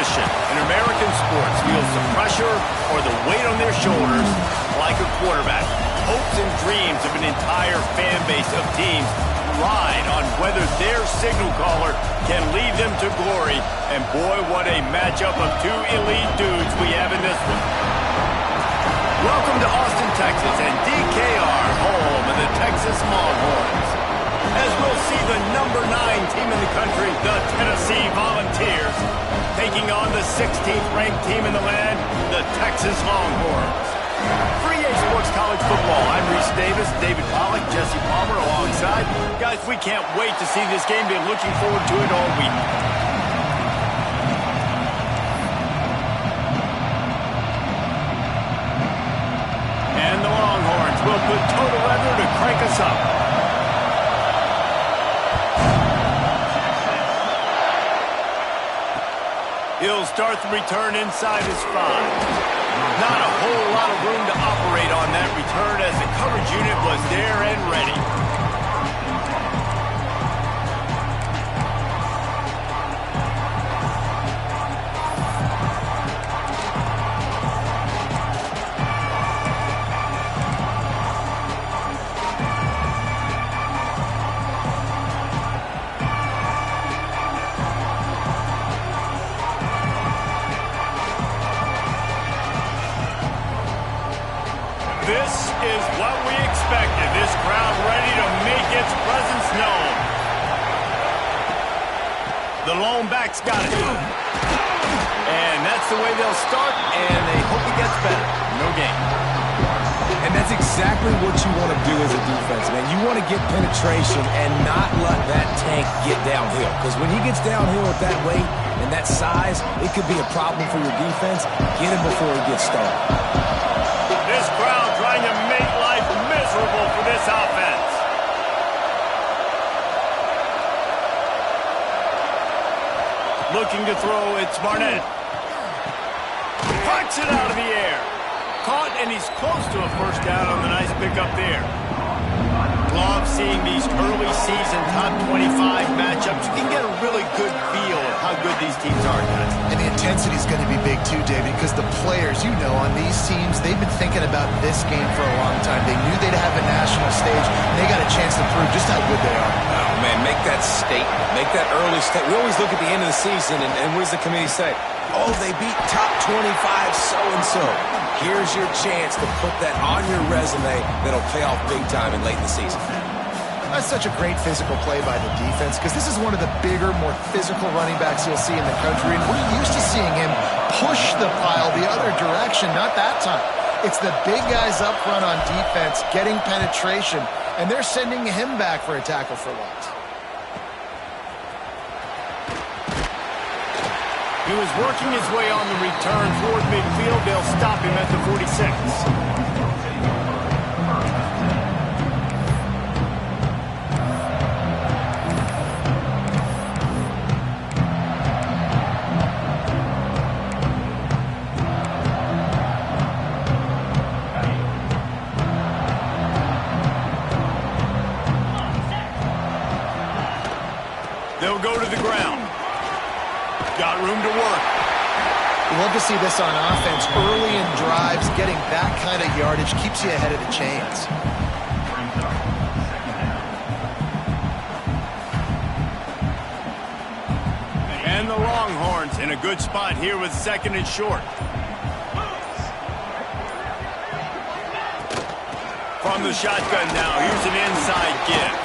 position in American sports feels the pressure or the weight on their shoulders like a quarterback. Hopes and dreams of an entire fan base of teams ride on whether their signal caller can lead them to glory. And boy, what a matchup of two elite dudes we have in this one. Welcome to Austin, Texas, and DKR, home of the Texas Longhorns. As we'll see the number 9 team in the country, the Tennessee Volunteers, taking on the 16th ranked team in the land, the Texas Longhorns. For EA Sports College Football, I'm Reese Davis, David Pollack, Jesse Palmer alongside. Guys, we can't wait to see this game. Been looking forward to it all week. And the Longhorns will put total weather to crank us up. He'll start the return inside his 5. Not a whole lot of room to operate on that return as the coverage unit was there and ready. This is what we expected. This crowd ready to make its presence known. The lone back's got it. And that's the way they'll start, and they hope it gets better. No gain. And that's exactly what you want to do as a defense, man. You want to get penetration and not let that tank get downhill. Because when he gets downhill at that weight and that size, it could be a problem for your defense. Get him before he gets started. This crowd trying to make life miserable for this offense. Looking to throw, it's Barnett. Punch it out of the air. Caught, and he's close to a first down on the nice pickup there. Love seeing these early season top 25 matchups. You can get a really good feel of how good these teams are, guys. And the intensity is going to be big too, David, because the players, you know, on these teams, they've been thinking about this game for a long time. They knew they'd have a national stage, and they got a chance to prove just how good they are. Oh, man, make that statement. Make that early statement. We always look at the end of the season, and what does the committee say? Oh, they beat top 25 so-and-so. Here's your chance to put that on your resume that'll pay off big time in late in the season. That's such a great physical play by the defense because this is one of the bigger, more physical running backs you'll see in the country, and we're used to seeing him push the pile the other direction, not that time. It's the big guys up front on defense getting penetration, and they're sending him back for a tackle for loss. He was working his way on the return toward midfield. They'll stop him at the 46. They'll go to the ground. Got room to work. You love to see this on offense. Early in drives, getting that kind of yardage keeps you ahead of the chains. And the Longhorns in a good spot here with 2nd and short. From the shotgun now, here's an inside give.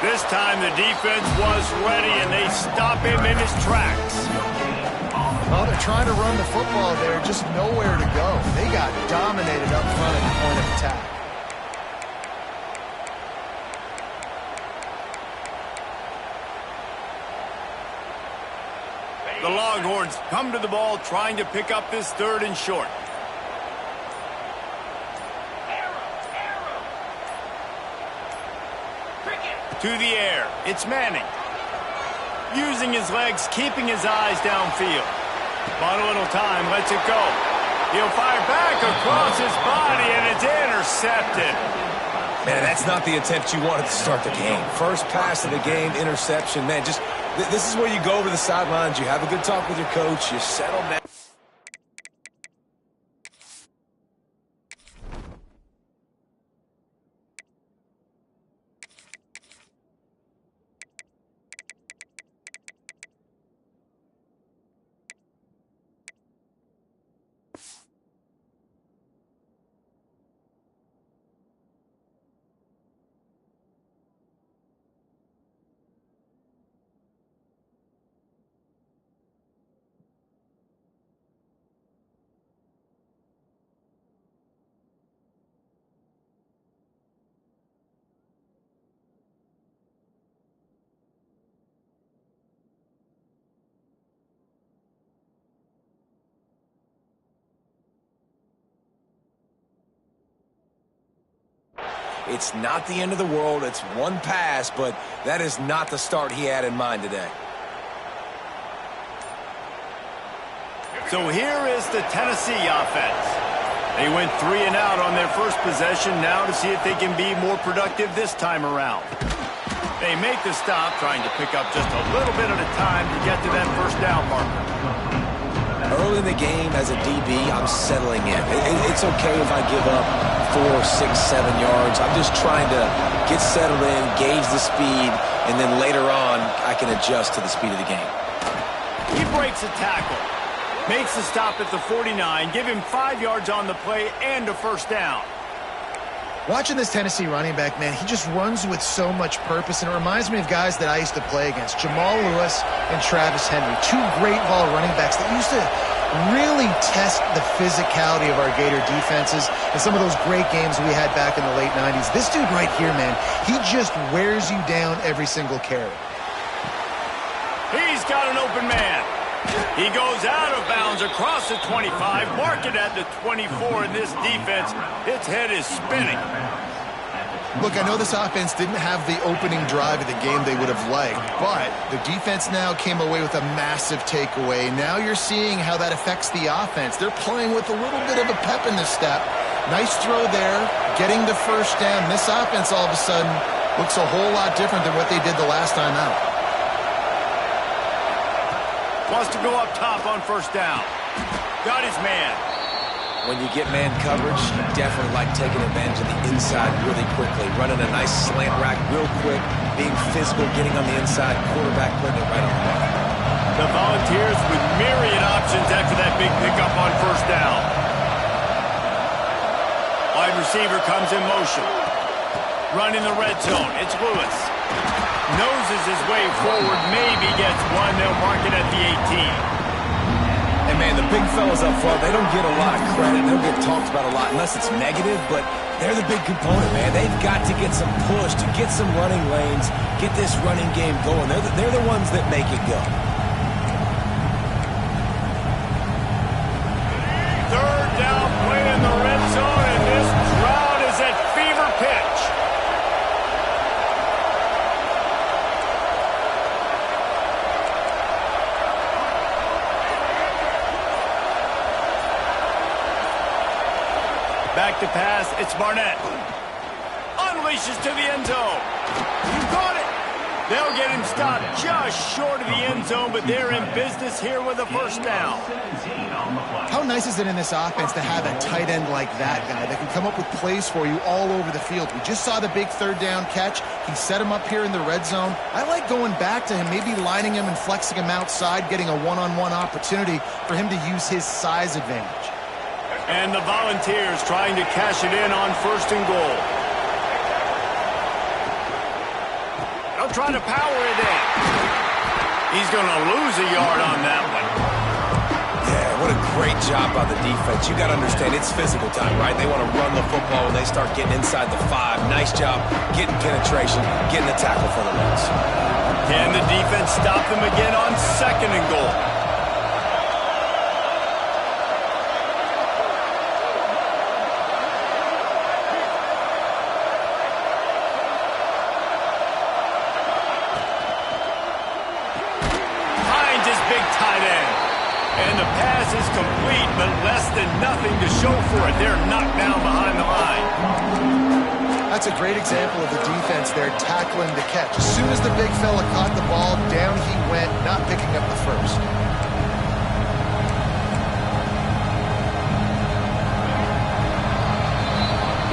This time the defense was ready, and they stop him in his tracks. Well, they're trying to run the football there, just nowhere to go. They got dominated up front at the point of attack. The Longhorns come to the ball trying to pick up this 3rd and short. To the air, it's Manning. Using his legs, keeping his eyes downfield. Bought a little time, lets it go. He'll fire back across his body, and it's intercepted. Man, that's not the attempt you wanted to start the game. First pass of the game, interception. Man, just this is where you go over the sidelines. You have a good talk with your coach. You settle down. It's not the end of the world. It's one pass, but that is not the start he had in mind today. So here is the Tennessee offense. They went 3 and out on their first possession, now to see if they can be more productive this time around. They make the stop, trying to pick up just a little bit at a time to get to that first down marker. Early in the game, as a DB, I'm settling in. It's okay if I give up 4, 6, 7 yards. I'm just trying to get settled in, gauge the speed, and then later on, I can adjust to the speed of the game. He breaks a tackle, makes the stop at the 49, give him 5 yards on the play and a first down. Watching this Tennessee running back, man, he just runs with so much purpose, and it reminds me of guys that I used to play against, Jamal Lewis and Travis Henry, 2 great ball running backs that used to really test the physicality of our Gator defenses in some of those great games we had back in the late 90s. This dude right here, man, he just wears you down every single carry. He's got an open man. He goes out of bounds across the 25, mark it at the 24, and this defense, its head is spinning. Look, I know this offense didn't have the opening drive of the game they would have liked, but the defense now came away with a massive takeaway. Now you're seeing how that affects the offense. They're playing with a little bit of a pep in the step. Nice throw there, getting the first down. This offense all of a sudden looks a whole lot different than what they did the last time out. Wants to go up top on first down. Got his man. When you get man coverage, you definitely like taking advantage of the inside really quickly. Running a nice slant rack real quick, being physical, getting on the inside, quarterback putting it right on the money. The Volunteers with myriad options after that big pickup on first down. Wide receiver comes in motion. Running the red zone, it's Lewis. Noses his way forward, maybe gets one. They'll mark it at the 18. And, man, the big fellas up front, they don't get a lot of credit. They don't get talked about a lot unless it's negative, but they're the big component, man. They've got to get some push, to get some running lanes, get this running game going. They're the ones that make it go. Third down play in the red zone, and this crowd is at fever pitch. Back to pass, it's Barnett. Unleashes to the end zone. You got it. They'll get him stopped just short of the end zone, but they're in business here with a first down. How nice is it in this offense to have a tight end like that guy that can come up with plays for you all over the field? We just saw the big third down catch. He set him up here in the red zone. I like going back to him, maybe lining him and flexing him outside, getting a one-on-one opportunity for him to use his size advantage. And the Volunteers trying to cash it in on first and goal. They'll try to power it in. He's going to lose a yard on that one. Yeah, what a great job by the defense. You got to understand, it's physical time, right? They want to run the football when they start getting inside the 5. Nice job getting penetration, getting the tackle for the Reds. Can the defense stop them again on second and goal? And the pass is complete, but less than nothing to show for it. They're knocked down behind the line. That's a great example of the defense there tackling the catch. As soon as the big fella caught the ball, down he went, not picking up the first.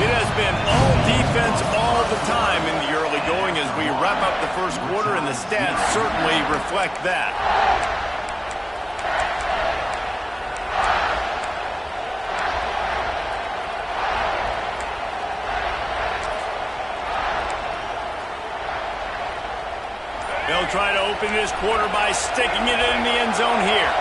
It has been all defense all the time in the early going as we wrap up the first quarter, and the stats certainly reflect that. They'll try to open this quarter by sticking it in the end zone here.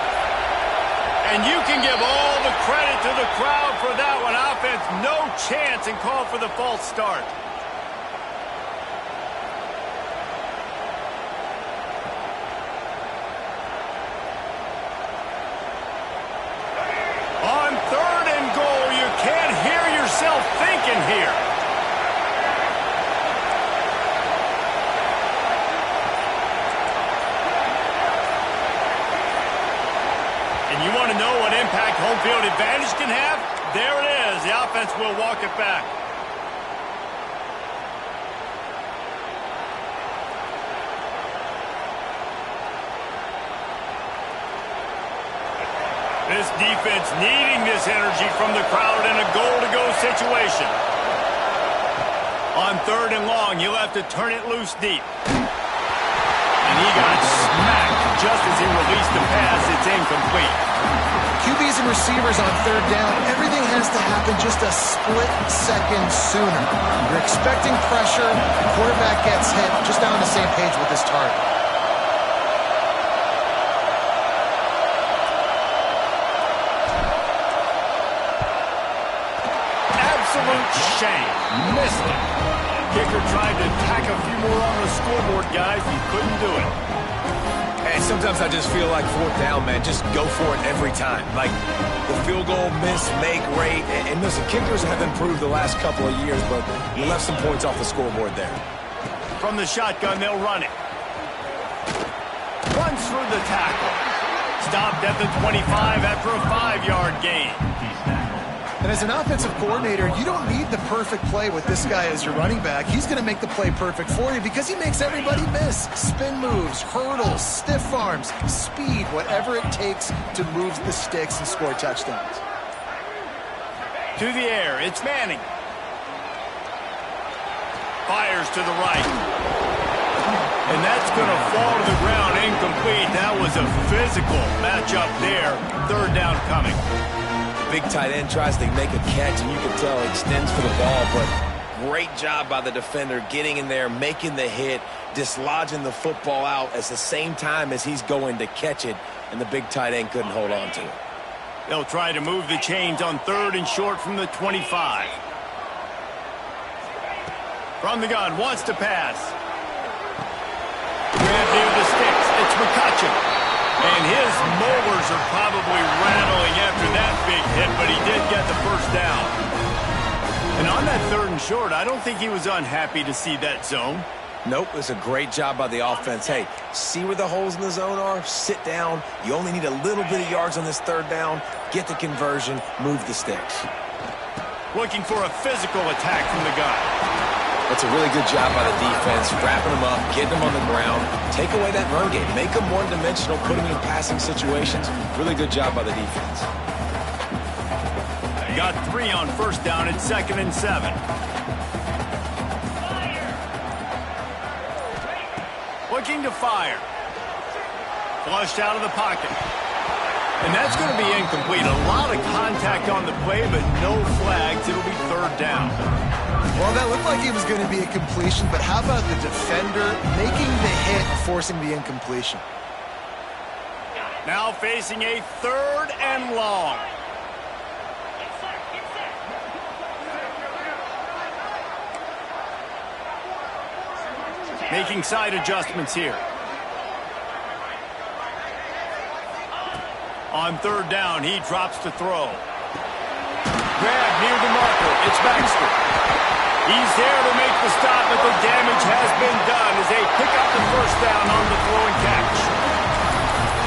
And you can give all the credit to the crowd for that one. Offense, no chance, and call for the false start. On 3rd and goal, you can't hear yourself thinking here. You want to know what impact home field advantage can have? There it is. The offense will walk it back. This defense needing this energy from the crowd in a goal-to-go situation. On 3rd and long, you'll have to turn it loose deep. And he got smacked just as he released the pass. It's incomplete. QBs and receivers on 3rd down, everything has to happen just a split second sooner. You're expecting pressure, the quarterback gets hit, just not on the same page with his target. Absolute shame. Missed it. Kicker tried to tack a few more on the scoreboard, guys. He couldn't do it. Hey, sometimes I just feel like 4th down, man. Just go for it every time. Like the field goal, miss, make, rate. And listen, kickers have improved the last couple of years, but you left some points off the scoreboard there. From the shotgun, they'll run it. Runs through the tackle. Stopped at the 25 after a 5-yard gain. And as an offensive coordinator, you don't need the perfect play with this guy as your running back. He's going to make the play perfect for you because he makes everybody miss. Spin moves, hurdles, stiff arms, speed, whatever it takes to move the sticks and score touchdowns. To the air, it's Manning. Fires to the right. And that's going to fall to the ground incomplete. That was a physical matchup there. 3rd down coming. Big tight end tries to make a catch, and you can tell he extends for the ball, but great job by the defender getting in there, making the hit, dislodging the football out at the same time as he's going to catch it, and the big tight end couldn't hold on to it. They'll try to move the chains on 3rd and short from the 25. From the gun, wants to pass. Grab near the sticks. It's McCutcheon. And his molars are probably rattling after that big hit, but he did get the first down. And on that 3rd and short, I don't think he was unhappy to see that zone. Nope, it's a great job by the offense. Hey, see where the holes in the zone are? Sit down. You only need a little bit of yards on this 3rd down. Get the conversion. Move the sticks. Looking for a physical attack from the gun. That's a really good job by the defense, wrapping them up, getting them on the ground, take away that run game, make them one-dimensional, put them in passing situations. Really good job by the defense. Got 3 on 1st down at 2nd and 7. Looking to fire. Flushed out of the pocket. And that's going to be incomplete. A lot of contact on the play, but no flags. It'll be 3rd down. Well, that looked like it was going to be a completion, but how about the defender making the hit and forcing the incompletion? Now facing a 3rd and long. Making side adjustments here. On 3rd down, he drops to throw. Grab near the marker. It's Baxter. He's there to make the stop, but the damage has been done as they pick up the 1st down on the throw and catch.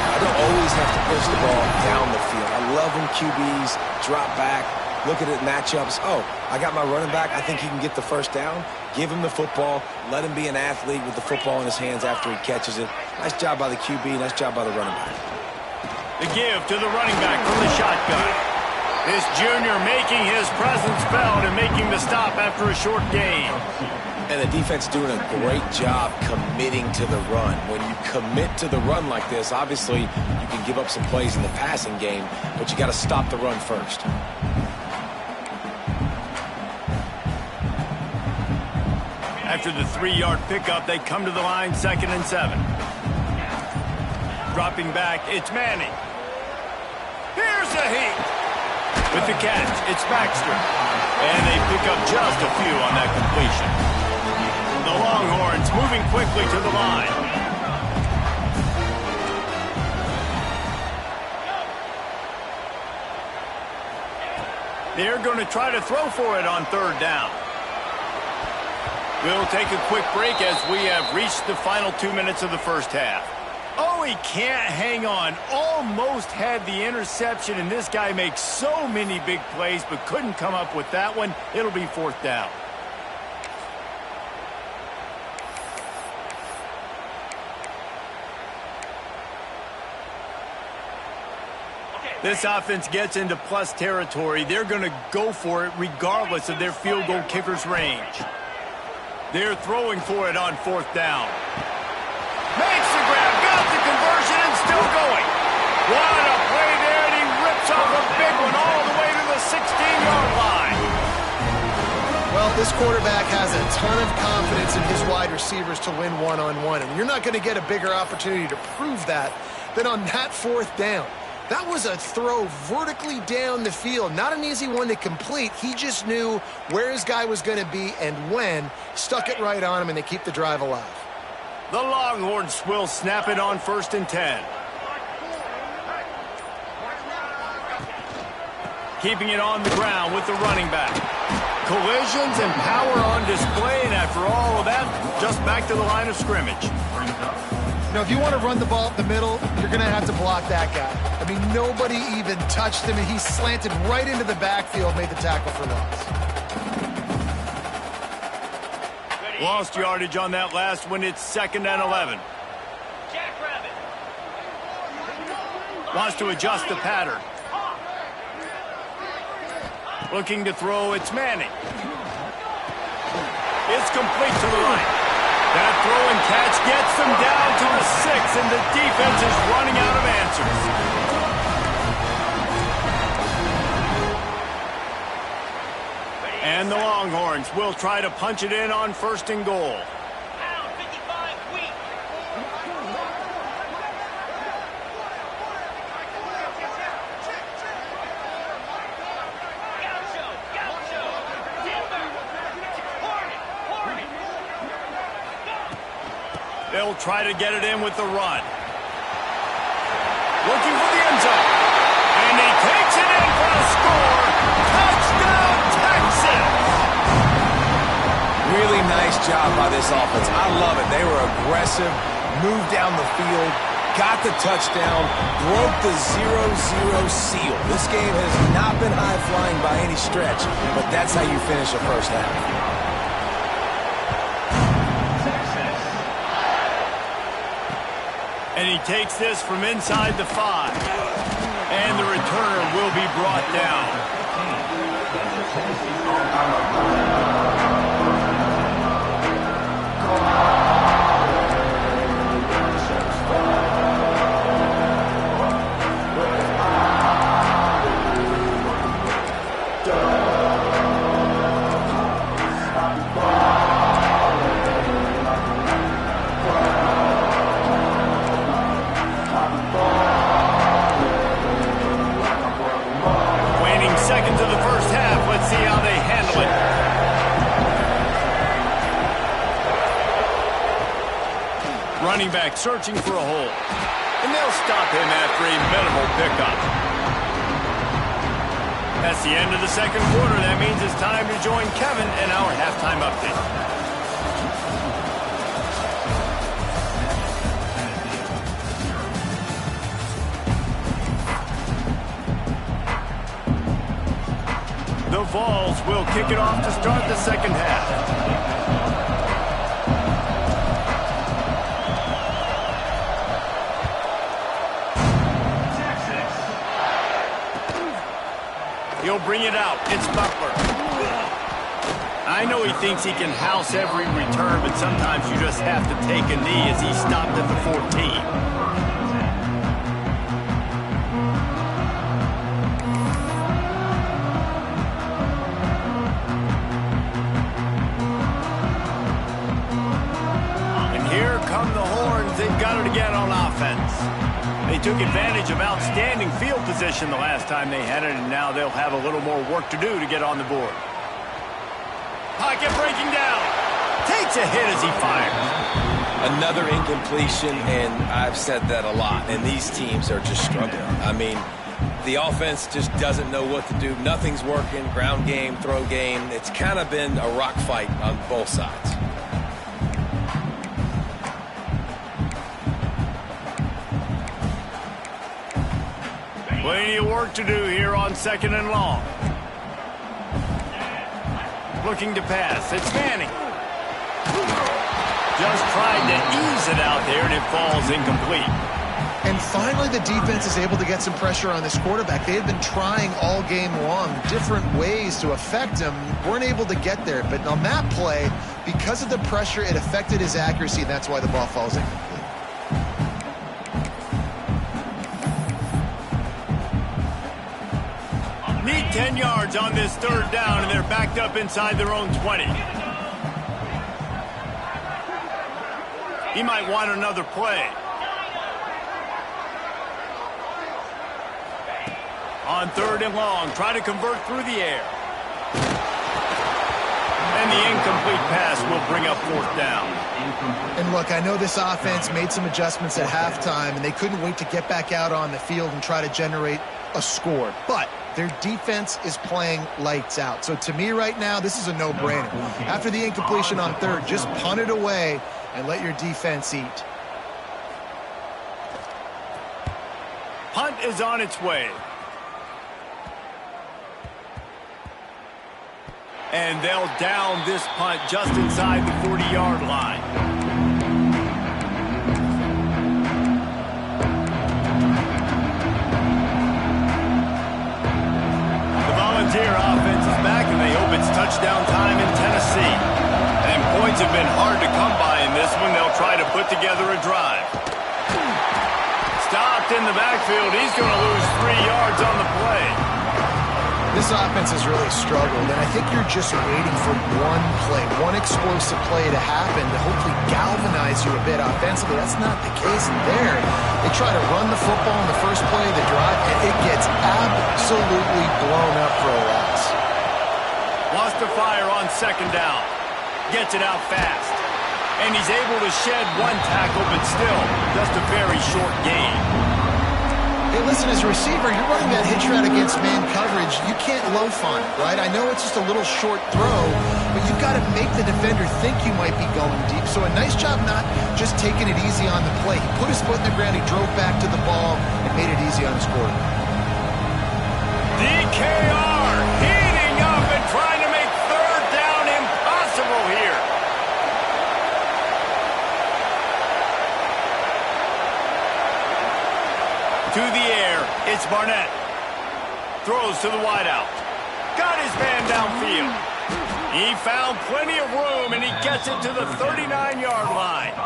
I don't always have to push the ball down the field. I love when QBs drop back, looking at matchups. Oh, I got my running back. I think he can get the first down. Give him the football. Let him be an athlete with the football in his hands after he catches it. Nice job by the QB. Nice job by the running back. The give to the running back from the shotgun. This junior making his presence felt and making the stop after a short gain. And the defense doing a great job committing to the run. When you commit to the run like this, obviously you can give up some plays in the passing game, but you got to stop the run first. After the 3-yard pickup, they come to the line 2nd and 7. Dropping back, it's Manning. Here's a heat. With the catch, it's Baxter. And they pick up just a few on that completion. The Longhorns moving quickly to the line. They're going to try to throw for it on 3rd down. We'll take a quick break as we have reached the final 2 minutes of the first half. Oh, he can't hang on. Almost had the interception, and this guy makes so many big plays, but couldn't come up with that one. It'll be 4th down. This offense gets into plus territory. They're going to go for it regardless of their field goal kicker's range. They're throwing for it on 4th down. Makes the grab, got the conversion, and still going. What a play there, and he rips off a big one all the way to the 16-yard line. Well, this quarterback has a ton of confidence in his wide receivers to win one-on-one, and you're not going to get a bigger opportunity to prove that than on that 4th down. That was a throw vertically down the field. Not an easy one to complete. He just knew where his guy was going to be and when. Stuck it right on him, and they keep the drive alive. The Longhorns will snap it on 1st and 10. Keeping it on the ground with the running back. Collisions and power on display, and after all of that, just back to the line of scrimmage. Now, if you want to run the ball up the middle, you're going to have to block that guy. I mean, nobody even touched him, and he slanted right into the backfield, made the tackle for loss. Lost yardage on that last one. It's 2nd and 11. Wants to adjust the pattern. Looking to throw, it's Manning. It's complete to the right. That throw and catch gets them down to the 6, and the defense is running out of answers. And the Longhorns will try to punch it in on 1st and goal. They'll try to get it in with the run. Looking for the end zone. And he takes it in for a score. Touchdown, Texas! Really nice job by this offense. I love it. They were aggressive, moved down the field, got the touchdown, broke the 0-0 seal. This game has not been high-flying by any stretch, but that's how you finish a first half. And he takes this from inside the 5. And the returner will be brought down. Running back searching for a hole. And they'll stop him after a minimal pickup. That's the end of the 2nd quarter. That means it's time to join Kevin in our halftime update. The Vols will kick it off to start the second half. He'll bring it out. It's Butler. I know he thinks he can house every return, but sometimes you just have to take a knee as he stopped at the 14. They've got it again on offense. They took advantage of outstanding field position the last time they had it, and now they'll have a little more work to do to get on the board. Pocket breaking down. Takes a hit as he fires. Another incompletion, and I've said that a lot, and these teams are just struggling. I mean, the offense just doesn't know what to do. Nothing's working. Ground game, throw game. It's kind of been a rock fight on both sides. Plenty of work to do here on second and long. Looking to pass. It's Manning. Just trying to ease it out there, and it falls incomplete. And finally, the defense is able to get some pressure on this quarterback. They had been trying all game long different ways to affect him. Weren't able to get there. But on that play, because of the pressure, it affected his accuracy, and that's why the ball falls incomplete. Need 10 yards on this third down, and they're backed up inside their own 20. He might want another play. On third and long, try to convert through the air. And the incomplete pass will bring up fourth down. And look, I know this offense made some adjustments at halftime, and they couldn't wait to get back out on the field and try to generate a score. But their defense is playing lights out. So to me right now, this is a no-brainer. After the incompletion on third, just punt it away and let your defense eat. Punt is on its way. And they'll down this punt just inside the 40-yard line. Volunteer offense is back, and they hope it's touchdown time in Tennessee. And points have been hard to come by in this one. They'll try to put together a drive. Stopped in the backfield. He's going to lose 3 yards on the play. This offense has really struggled, and I think you're just waiting for one play, one explosive play to happen to hopefully galvanize you a bit offensively. That's not the case there. They try to run the football in the first play of the drive, and it gets absolutely blown up for a loss. Wants to fire on second down. Gets it out fast. And he's able to shed one tackle, but still just a very short gain. Hey, listen, as a receiver, you're running that hitch route against man coverage. You can't loaf on it, right? I know it's just a little short throw, but you've got to make the defender think you might be going deep. So a nice job not just taking it easy on the play. He put his foot in the ground, he drove back to the ball, and made it easy on his quarterback. DKR heating up and trying to make third down impossible here. To the air, it's Barnett. Throws to the wideout. Got his man downfield. He found plenty of room, and he gets it to the 39-yard line.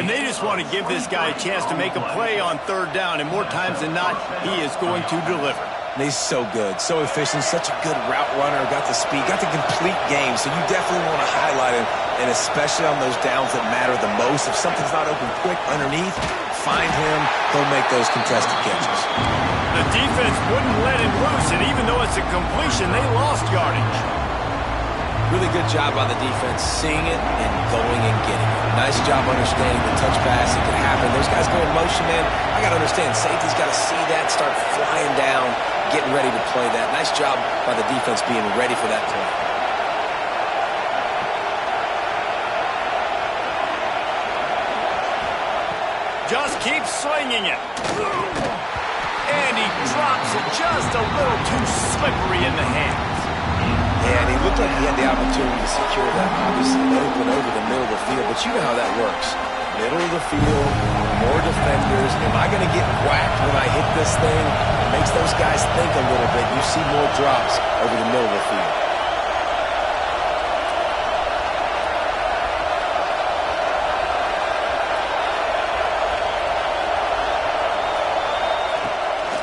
And they just want to give this guy a chance to make a play on third down, and more times than not, he is going to deliver. He's so good, so efficient, such a good route runner, got the speed, got the complete game, so you definitely want to highlight him, and especially on those downs that matter the most. If something's not open quick underneath, find him, he'll make those contested catches. The defense wouldn't let him loose, and even though it's a completion, they lost yardage. Really good job by the defense, seeing it and going and getting it. Nice job understanding the touch pass. It can happen. Those guys go in motion, man. I got to understand, safety's got to see that, start flying down, getting ready to play that. Nice job by the defense being ready for that play. Just keep slinging it. And he drops it just a little too slippery in the hands. Yeah, and he looked like he had the opportunity to secure that, obviously open over the middle of the field, but you know how that works. Middle of the field, more defenders. Am I going to get whacked when I hit this thing? It makes those guys think a little bit. You see more drops over the middle of the field.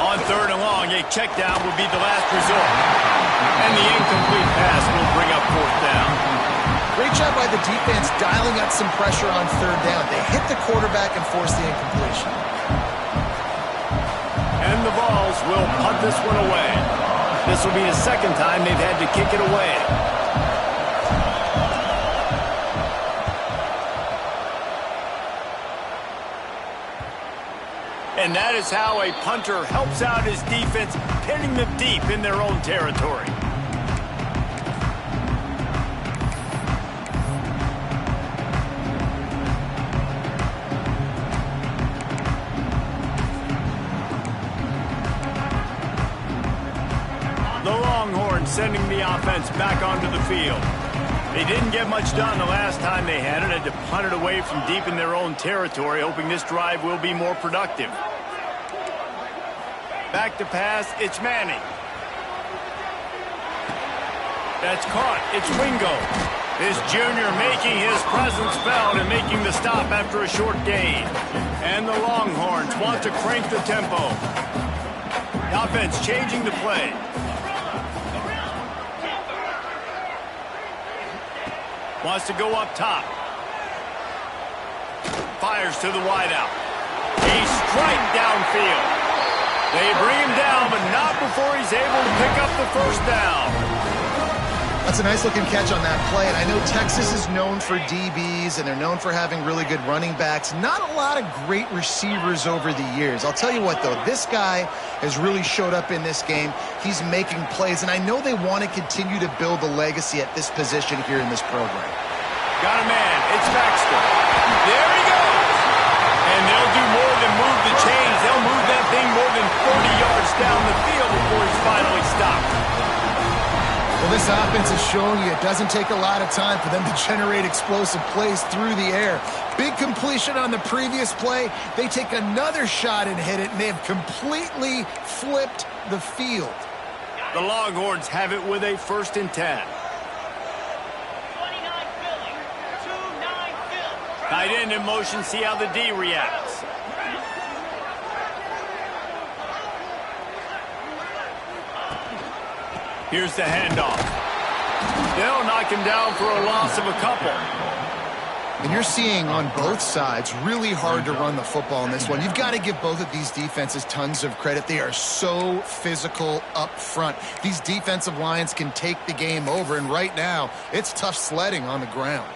On 3rd and long, a check down would be the last resort. And the incomplete pass will bring up 4th down. Great job by the defense dialing up some pressure on 3rd down. They hit the quarterback and forced the incompletion. And the Vols will punt this one away. This will be the 2nd time they've had to kick it away. And that is how a punter helps out his defense, pinning them deep in their own territory. The Longhorns sending the offense back onto the field. They didn't get much done the last time they had it. Had to punt it away from deep in their own territory, hoping this drive will be more productive. Back to pass, it's Manning. That's caught, it's Wingo. This junior making his presence felt and making the stop after a short gain. And the Longhorns want to crank the tempo. The offense changing the play. Wants to go up top. Fires to the wideout. A strike downfield. They bring him down, but not before he's able to pick up the 1st down. That's a nice-looking catch on that play, and I know Texas is known for DBs, and they're known for having really good running backs. Not a lot of great receivers over the years. I'll tell you what, though, this guy has really showed up in this game. He's making plays, and I know they want to continue to build a legacy at this position here in this program. Got a man. It's Baxter. There he goes. And they'll do more than move the chains. They'll move that thing more than 40 yards down the field before he's finally stopped. Well, this offense is showing you it doesn't take a lot of time for them to generate explosive plays through the air. Big completion on the previous play. They take another shot and hit it, and they have completely flipped the field. The Longhorns have it with a 1st and 10. Tight end in motion, see how the D reacts. Here's the handoff. They'll knock him down for a loss of a couple. And you're seeing on both sides really hard to run the football in this one. You've got to give both of these defenses tons of credit. They are so physical up front. These defensive lines can take the game over, and right now it's tough sledding on the ground.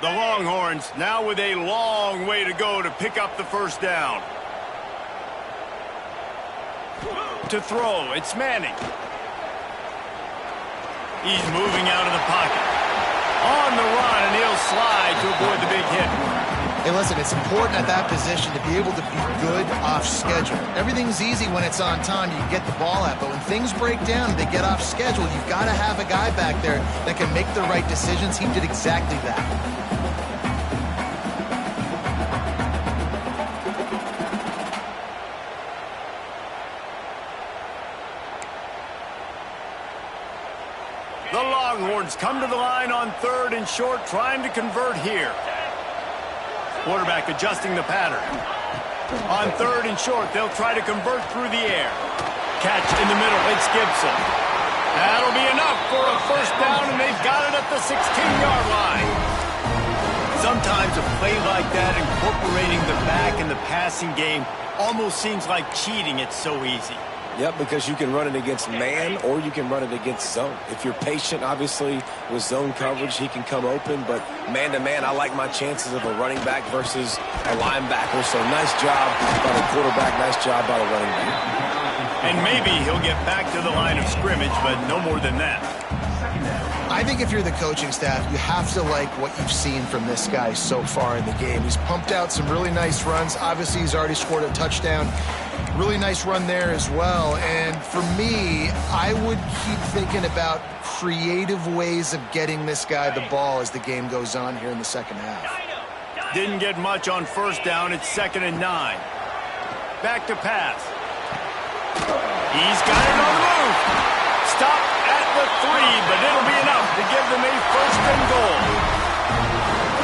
The Longhorns now with a long way to go to pick up the 1st down. To throw, it's Manning. He's moving out of the pocket. On the run, and he'll slide to avoid the big hit. Hey, listen, it's important at that position to be able to be good off schedule. Everything's easy when it's on time. You can get the ball out, but when things break down, they get off schedule. You've got to have a guy back there that can make the right decisions. He did exactly that. The Longhorns come to the line on 3rd and short, trying to convert here. Quarterback adjusting the pattern. On 3rd and short, they'll try to convert through the air. Catch in the middle, it's Gibson. That'll be enough for a 1st down, and they've got it at the 16-yard line. Sometimes a play like that, incorporating the back in the passing game, almost seems like cheating. It's so easy. Yep, because you can run it against man or you can run it against zone. If you're patient, obviously, with zone coverage, he can come open. But man-to-man, I like my chances of a running back versus a linebacker. So nice job by the quarterback, nice job by the running back. And maybe he'll get back to the line of scrimmage, but no more than that. I think if you're the coaching staff, you have to like what you've seen from this guy so far in the game. He's pumped out some really nice runs. Obviously, he's already scored a touchdown. Really nice run there as well. And for me, I would keep thinking about creative ways of getting this guy the ball as the game goes on here in the second half. Didn't get much on first down. It's 2nd and 9. Back to pass. He's got it on the move. Stop at the 3, but it'll be enough to give them a 1st and goal.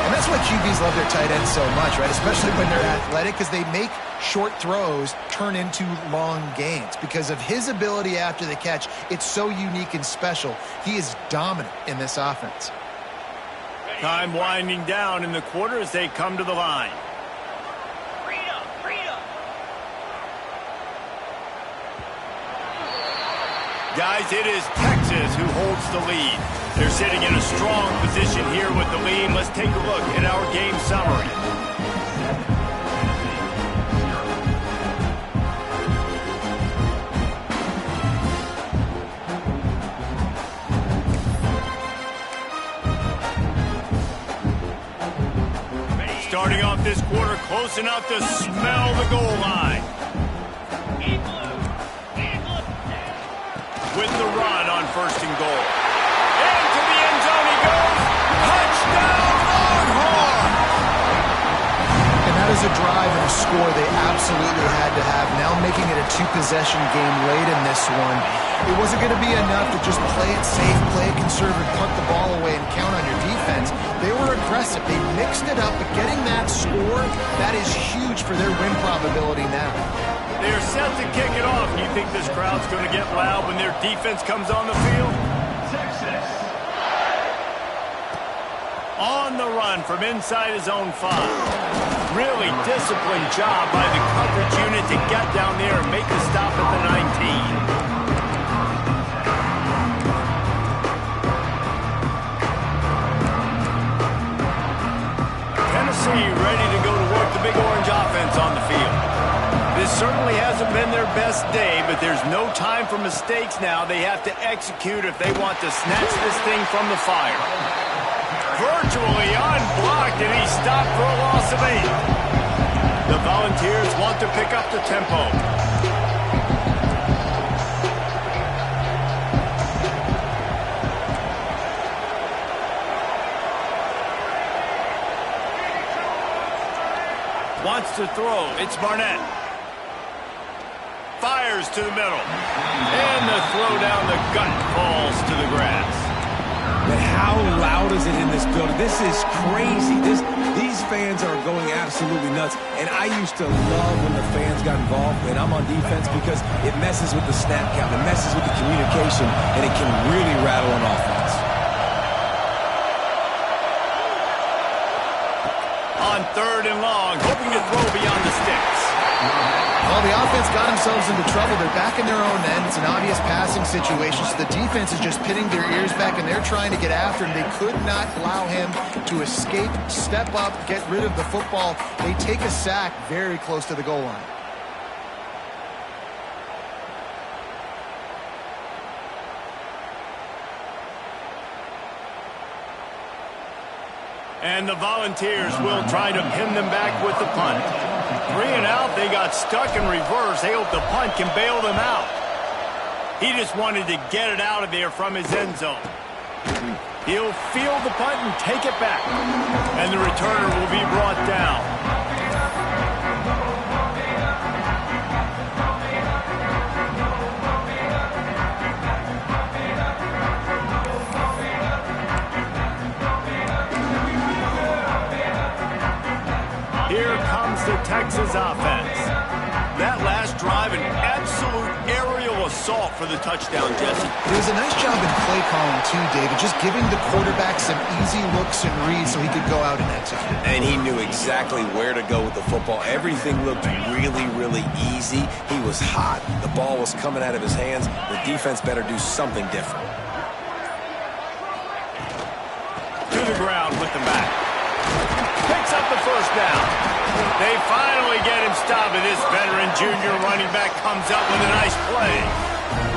And that's why QBs love their tight ends so much, right? Especially when they're athletic, because they make short throws turn into long gains. Because of his ability after the catch, it's so unique and special. He is dominant in this offense. Time winding down in the quarter as they come to the line. Guys, it is Texas who holds the lead. They're sitting in a strong position here with the lead. Let's take a look at our game summary. Starting off this quarter close enough to smell the goal line. With the run on 1st and goal. Into the end zone he goes. Touchdown, Longhorn! And that is a drive and a score they absolutely had to have. Now making it a 2-possession game late in this one. It wasn't going to be enough to just play it safe, play it conservative, punt the ball away, and count on your defense. They were aggressive. They mixed it up, but getting that score, that is huge for their win probability now. They're set to kick it off. Do you think this crowd's going to get loud when their defense comes on the field? On the run from inside his own 5. Really disciplined job by the coverage unit to get down there and make a stop at the 19. Tennessee ready to go to work the Big Orange offense on the field. This certainly hasn't been their best day, but there's no time for mistakes now. They have to execute if they want to snatch this thing from the fire. Virtually unblocked, and he stopped for a loss of 8. The Volunteers want to pick up the tempo. Wants to throw. It's Barnett. Fires to the middle. And the throw down the gut falls to the grass. But how loud is it in this building? This is crazy. These fans are going absolutely nuts. And I used to love when the fans got involved when I'm on defense because it messes with the snap count. It messes with the communication, and it can really rattle an offense. On 3rd and long, hoping to throw beyond the sticks. Well, the offense got themselves into trouble. They're back in their own end. It's an obvious passing situation, so the defense is just pinning their ears back, and they're trying to get after him. They could not allow him to escape, step up, get rid of the football. They take a sack very close to the goal line. And the Volunteers will try to pin them back with the punt. 3 and out, they got stuck in reverse. They hope the punt can bail them out. He just wanted to get it out of there from his end zone. He'll field the punt and take it back. And the returner will be brought down. Here comes the Texas offense. That last drive, an absolute aerial assault for the touchdown, Jesse. It was a nice job in play calling too, David, just giving the quarterback some easy looks and reads so he could go out and execute. And he knew exactly where to go with the football. Everything looked really, really easy. He was hot. The ball was coming out of his hands. The defense better do something different. To the ground with the back. Picks up the 1st down. They finally get him stopped, and this veteran junior running back comes up with a nice play.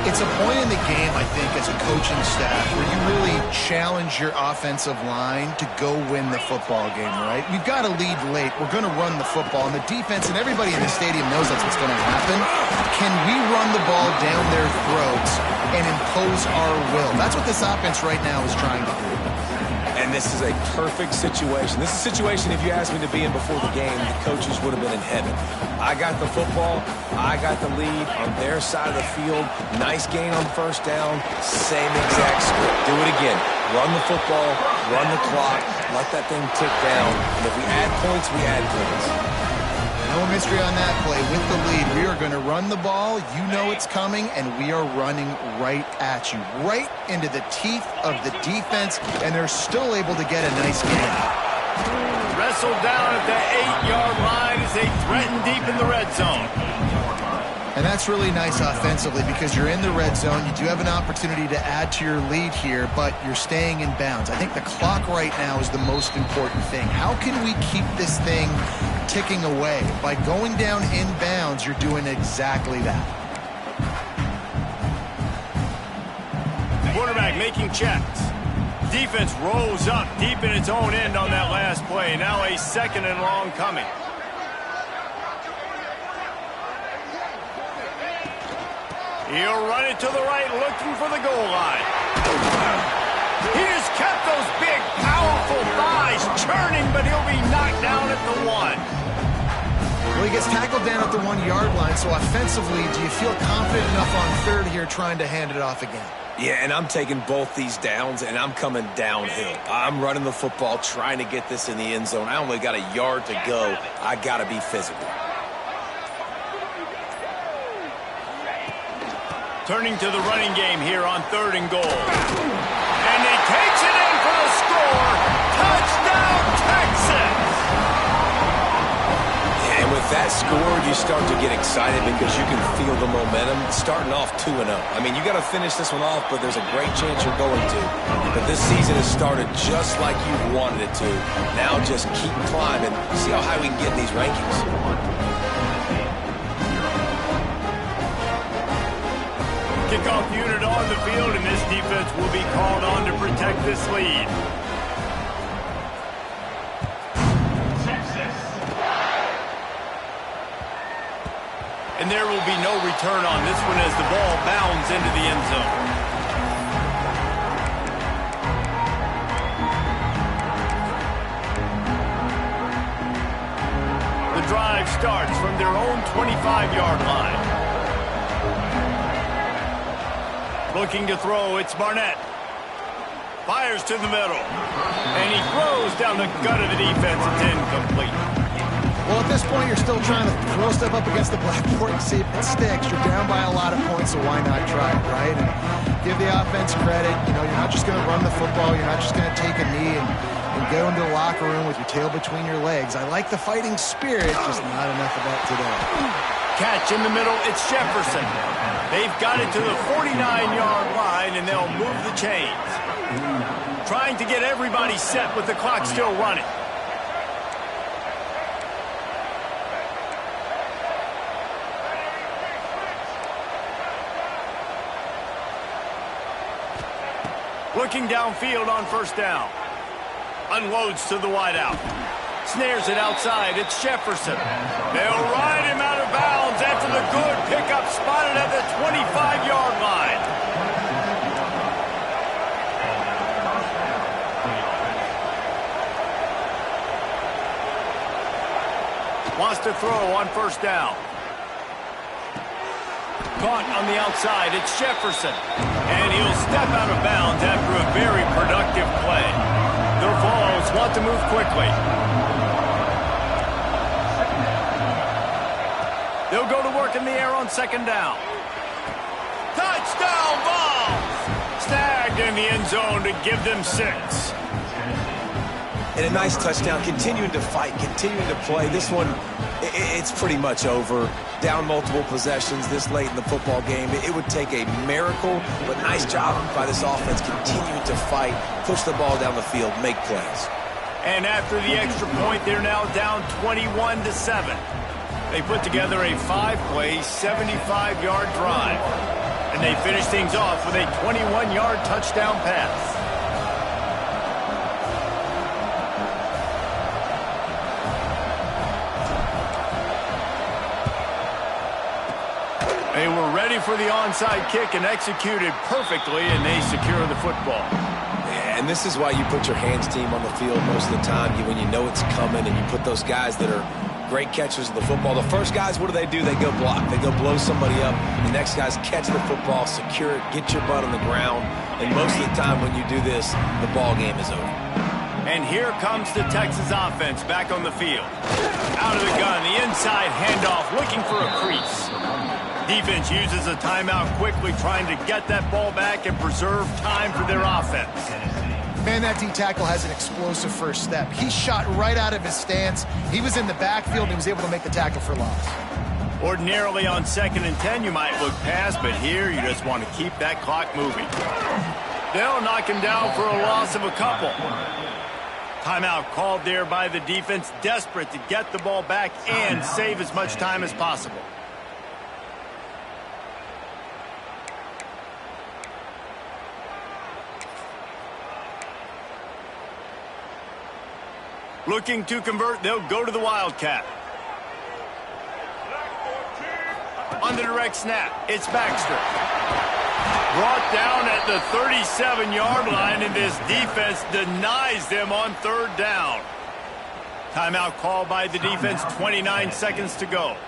It's a point in the game, I think, as a coaching staff where you really challenge your offensive line to go win the football game, right? We've got to lead late. We're going to run the football. And the defense and everybody in the stadium knows that's what's going to happen. Can we run the ball down their throats and impose our will? That's what this offense right now is trying to do. And this is a perfect situation. This is a situation, if you asked me to be in before the game, the coaches would have been in heaven. I got the football. I got the lead on their side of the field. Nice gain on first down. Same exact script. Do it again. Run the football. Run the clock. Let that thing tick down. And if we add points, we add points. No mystery on that play. With the lead, we are going to run the ball. You know it's coming, and we are running right at you, right into the teeth of the defense, and they're still able to get a nice gain. Wrestled down at the 8-yard line as they threaten deep in the red zone. And that's really nice offensively because you're in the red zone. You do have an opportunity to add to your lead here, but you're staying in bounds. I think the clock right now is the most important thing. How can we keep this thing ticking away? By going down in bounds, you're doing exactly that. Quarterback making checks. Defense rolls up deep in its own end on that last play. Now a 2nd and long coming. He'll run it to the right, looking for the goal line. He has kept those big, powerful thighs churning, but he'll be knocked down at the 1. Well, he gets tackled down at the 1-yard line, so offensively, do you feel confident enough on 3rd here trying to hand it off again? Yeah, and I'm taking both these downs, and I'm coming downhill. I'm running the football, trying to get this in the end zone. I only got a yard to go. I got to be physical. Turning to the running game here on 3rd and goal. And he takes it in for the score. Touchdown, Texas! And with that score, you start to get excited because you can feel the momentum starting off 2-0. I mean, you got to finish this one off, but there's a great chance you're going to. But this season has started just like you wanted it to. Now just keep climbing. See how high we can get in these rankings. Kickoff unit on the field, and this defense will be called on to protect this lead. And there will be no return on this one as the ball bounds into the end zone. The drive starts from their own 25-yard line. Looking to throw, it's Barnett. Fires to the middle. And he throws down the gut of the defense. It's incomplete. Well, at this point, you're still trying to throw stuff up against the blackboard and see if it sticks. You're down by a lot of points, so why not try it, right? And give the offense credit. You know, you're not just going to run the football. You're not just going to take a knee and go into the locker room with your tail between your legs. I like the fighting spirit, just not enough of that today. Catch in the middle, it's Jefferson. They've got it to the 49-yard line, and they'll move the chains. Trying to get everybody set with the clock still running. Looking downfield on 1st down. Unloads to the wideout. Snares it outside. It's Jefferson. They'll ride him out of bounds after the good pickup spotted at the 25-yard line. Wants to throw on 1st down. Caught on the outside. It's Jefferson. And he'll step out of bounds after a very productive play. The Vols want to move quickly. They'll go to work in the air on 2nd down. Touchdown, Vols! Snagged in the end zone to give them 6. And a nice touchdown, continuing to fight, continuing to play. This one, it's pretty much over. Down multiple possessions this late in the football game. It would take a miracle, but nice job by this offense continuing to fight, push the ball down the field, make plays. And after the extra point, they're now down 21-7. They put together a 5-play, 75-yard drive. And they finish things off with a 21-yard touchdown pass. They were ready for the onside kick and executed perfectly, and they secure the football. And this is why you put your hands team on the field most of the time. When you know it's coming and you put those guys that are great catchers of the football. The first guys, what do? They go block. They go blow somebody up. The next guys catch the football, secure it, get your butt on the ground. And most of the time when you do this, the ball game is over. And here comes the Texas offense back on the field. Out of the gun, the inside handoff, looking for a crease. Defense uses a timeout quickly, trying to get that ball back and preserve time for their offense. Man, that D-tackle has an explosive first step. He shot right out of his stance. He was in the backfield, and he was able to make the tackle for loss. Ordinarily on 2nd and 10, you might look past, but here you just want to keep that clock moving. They'll knock him down for a loss of a couple. Timeout called there by the defense, desperate to get the ball back and save as much time as possible. Looking to convert, they'll go to the Wildcat. On the direct snap, it's Baxter. Brought down at the 37-yard line, and this defense denies them on 3rd down. Timeout called by the defense, 29 seconds to go.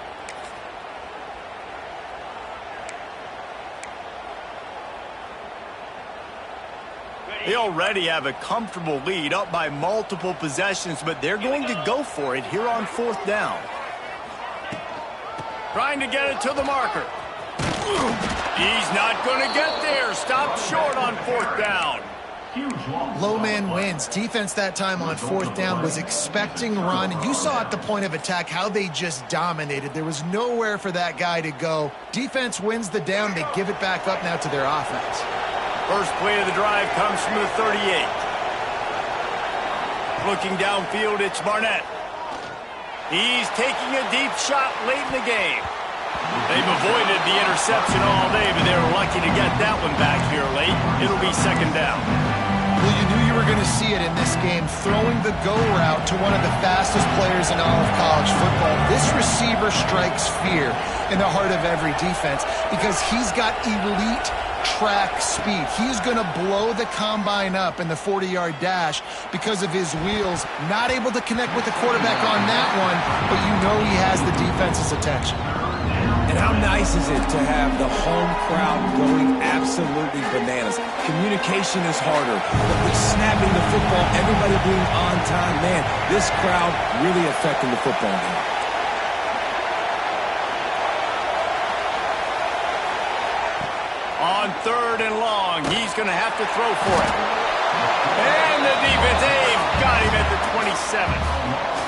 They already have a comfortable lead, up by multiple possessions, but they're going to go for it here on 4th down. Trying to get it to the marker. He's not going to get there. Stopped short on 4th down. Low man wins. Defense that time on 4th down was expecting run. You saw at the point of attack how they just dominated. There was nowhere for that guy to go. Defense wins the down. They give it back up now to their offense. First play of the drive comes from the 38. Looking downfield, it's Barnett. He's taking a deep shot late in the game. They've avoided the interception all day, but they were lucky to get that one back here late. It'll be 2nd down. Well, you knew you were going to see it in this game, throwing the go route to one of the fastest players in all of college football. This receiver strikes fear in the heart of every defense because he's got elite track speed. He's going to blow the combine up in the 40-yard dash because of his wheels. Not able to connect with the quarterback on that one, but you know he has the defense's attention. And how nice is it to have the home crowd going absolutely bananas? Communication is harder, but with snapping the football, everybody being on time, man, this crowd really affecting the football game. On 3rd and long, he's going to have to throw for it. And the defense, they've got him at the 27.